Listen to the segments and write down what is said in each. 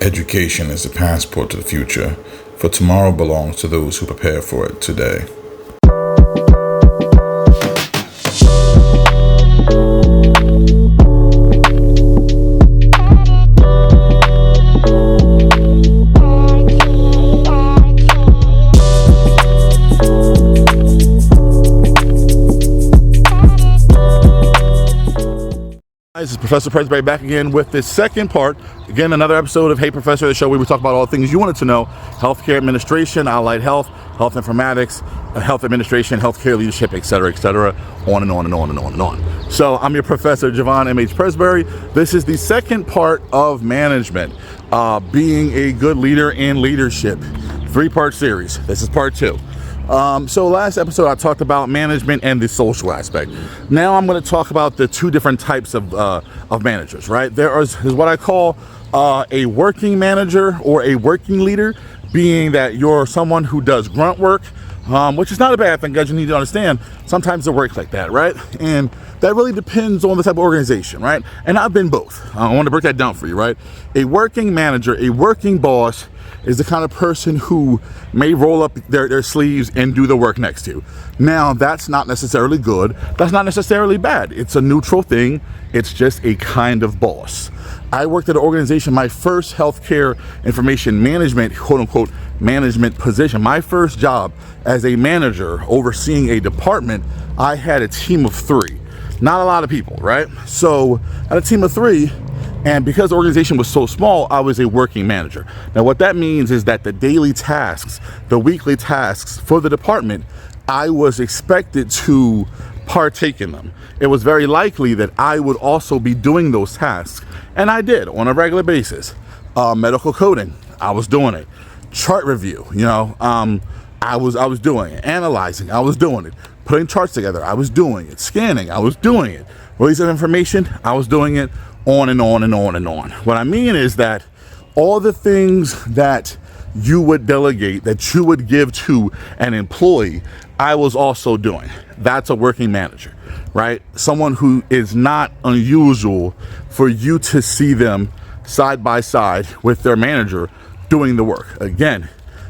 Education is the passport to the future, for tomorrow belongs to those who prepare for it today. This is Professor Presbury back again with this second part. Again, another episode of Hey Professor, the show where we talk about all the things you wanted to know: healthcare administration, allied health, health informatics, health administration, healthcare leadership, etc., on and on and on and on and on. So I'm your Professor Javon M.H. Presbury. This is the second part of management, being a good leader in leadership. 3-part series. This is part 2. So last episode I talked about management and the social aspect. Now I'm going to talk about the 2 different types of managers, right? There is what I call a working manager or a working leader, being that you're someone who does grunt work, which is not a bad thing, because you need to understand sometimes it works like that, right? And that really depends on the type of organization, right? And I've been both. I want to break that down for you, right? A working manager, a working boss, is the kind of person who may roll up their sleeves and do the work next to you. Now, that's not necessarily good. That's not necessarily bad. It's a neutral thing. It's just a kind of boss. I worked at an organization, my first healthcare information management, quote unquote, management position. My first job as a manager overseeing a department, I had a team of 3. Not a lot of people, right? So I had a team of 3. And because the organization was so small, I was a working manager. Now, what that means is that the daily tasks, the weekly tasks for the department, I was expected to partake in them. It was very likely that I would also be doing those tasks. And I did on a regular basis. Medical coding, I was doing it. Chart review, I was doing it. Analyzing, I was doing it. Putting charts together, I was doing it. Scanning, I was doing it. Release of information, I was doing it. On and on and on and on. What I mean is that all the things that you would delegate, that you would give to an employee, I was also doing. That's a working manager, right? Someone who is not unusual for you to see them side by side with their manager doing the work. Again,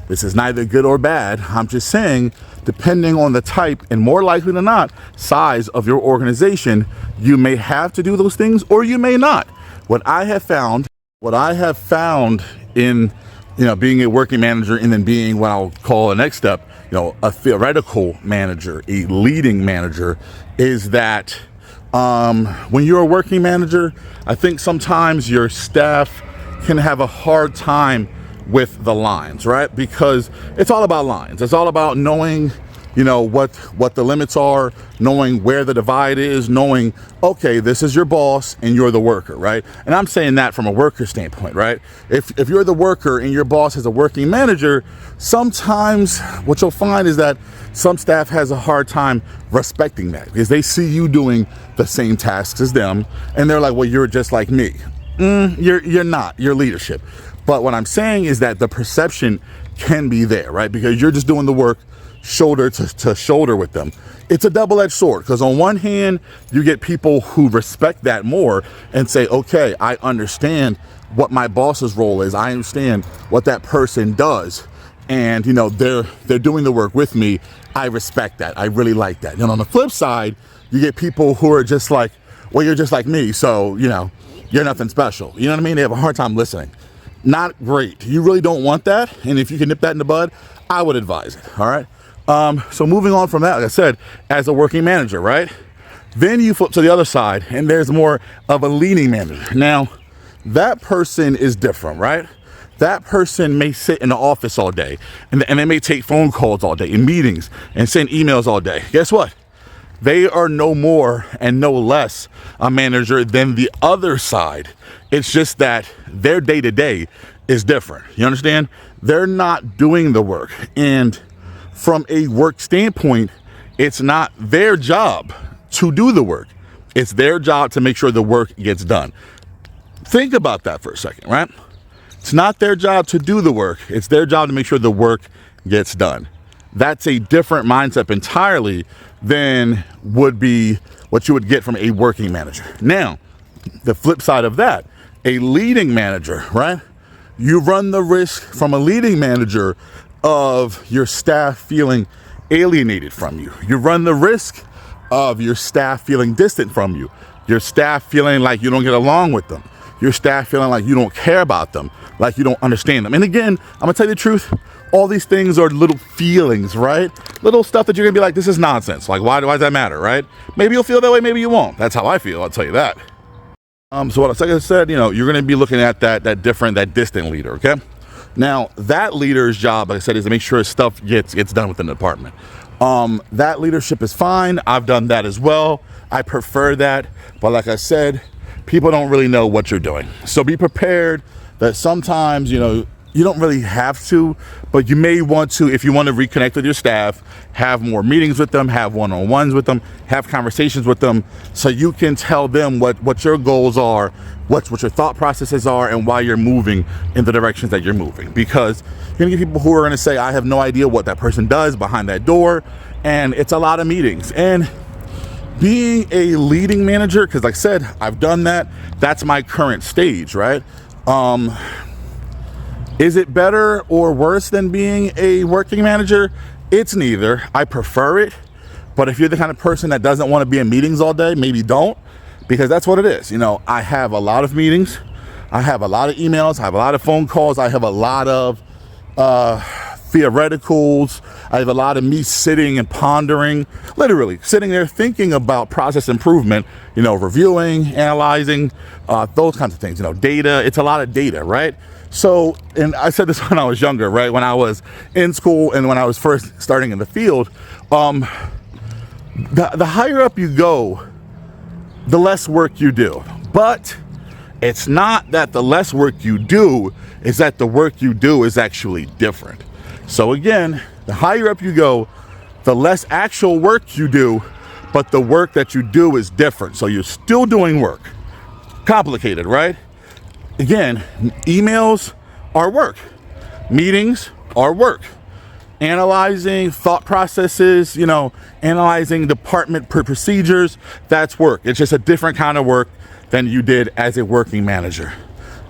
this is neither good or bad. I'm just saying, depending on the type and more likely than not, size of your organization, you may have to do those things or you may not. What I have found in, being a working manager and then being what I'll call the next step, a theoretical manager, a leading manager, is that when you're a working manager, I think sometimes your staff can have a hard time with the lines, right? Because it's all about lines. It's all about knowing, what the limits are, knowing where the divide is, knowing, okay, this is your boss and you're the worker, right? And I'm saying that from a worker standpoint, right? If you're the worker and your boss is a working manager, sometimes what you'll find is that some staff has a hard time respecting that because they see you doing the same tasks as them and they're like, well, you're just like me. You're not. You're leadership. But what I'm saying is that the perception can be there, right? Because you're just doing the work shoulder to shoulder with them. It's a double-edged sword, because on one hand, you get people who respect that more and say, okay, I understand what my boss's role is. I understand what that person does. And, they're doing the work with me. I respect that. I really like that. And on the flip side, you get people who are just like, well, you're just like me. So, you're nothing special. You know what I mean? They have a hard time listening. Not great. You really don't want that. And if you can nip that in the bud, I would advise it. All right. So moving on from that, like I said, as a working manager, right? Then you flip to the other side and there's more of a leading manager. Now, that person is different, right? That person may sit in the office all day and they may take phone calls all day in meetings and send emails all day. Guess what? They are no more and no less a manager than the other side. It's just that their day-to-day is different. You understand? They're not doing the work. And from a work standpoint, it's not their job to do the work. It's their job to make sure the work gets done. Think about that for a second, right? It's not their job to do the work. It's their job to make sure the work gets done. That's a different mindset entirely than would be what you would get from a working manager. Now, the flip side of that, a leading manager, right? You run the risk from a leading manager of your staff feeling alienated from you. You run the risk of your staff feeling distant from you. Your staff feeling like you don't get along with them. Your staff feeling like you don't care about them, like you don't understand them. And again, I'm gonna tell you the truth, all these things are little feelings, right? Little stuff that you're gonna be like, this is nonsense. Like, why does that matter, right? Maybe you'll feel that way, maybe you won't. That's how I feel, I'll tell you that. So like I said, you know, you're gonna be looking at that distant leader, okay? Now, that leader's job, like I said, is to make sure stuff gets done within the department. That leadership is fine. I've done that as well. I prefer that. But like I said, people don't really know what you're doing. So be prepared that sometimes, you know, you don't really have to, but you may want to, if you want to reconnect with your staff, have more meetings with them, have one-on-ones with them, have conversations with them, so you can tell them what your goals are, what your thought processes are, and why you're moving in the directions that you're moving. Because you're gonna get people who are gonna say, I have no idea what that person does behind that door, and it's a lot of meetings. And being a leading manager, because like I said, I've done that, that's my current stage, right? Is it better or worse than being a working manager? It's neither. I prefer it. But if you're the kind of person that doesn't want to be in meetings all day, maybe don't, because that's what it is. You know, I have a lot of meetings. I have a lot of emails. I have a lot of phone calls. I have a lot of theoreticals. I have a lot of me sitting and pondering, literally sitting there thinking about process improvement, you know, reviewing, analyzing, those kinds of things, you know, data. It's a lot of data, right? So, and I said this when I was younger, right? When I was in school and when I was first starting in the field, the higher up you go, the less work you do. But it's not that the less work you do, it's that the work you do is actually different. So again, the higher up you go, the less actual work you do, but the work that you do is different. So you're still doing work. Complicated, right? Again, emails are work. Meetings are work. Analyzing thought processes, you know, analyzing department procedures, that's work. It's just a different kind of work than you did as a working manager.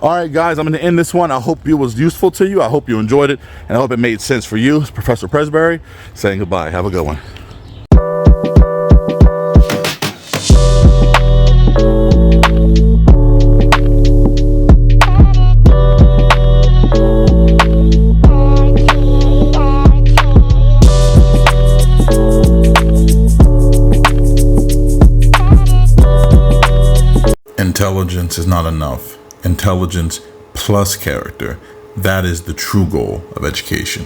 All right, guys, I'm going to end this one. I hope it was useful to you. I hope you enjoyed it, and I hope it made sense for you. It's Professor Presbury saying goodbye. Have a good one. Intelligence is not enough. Intelligence plus character, that is the true goal of education.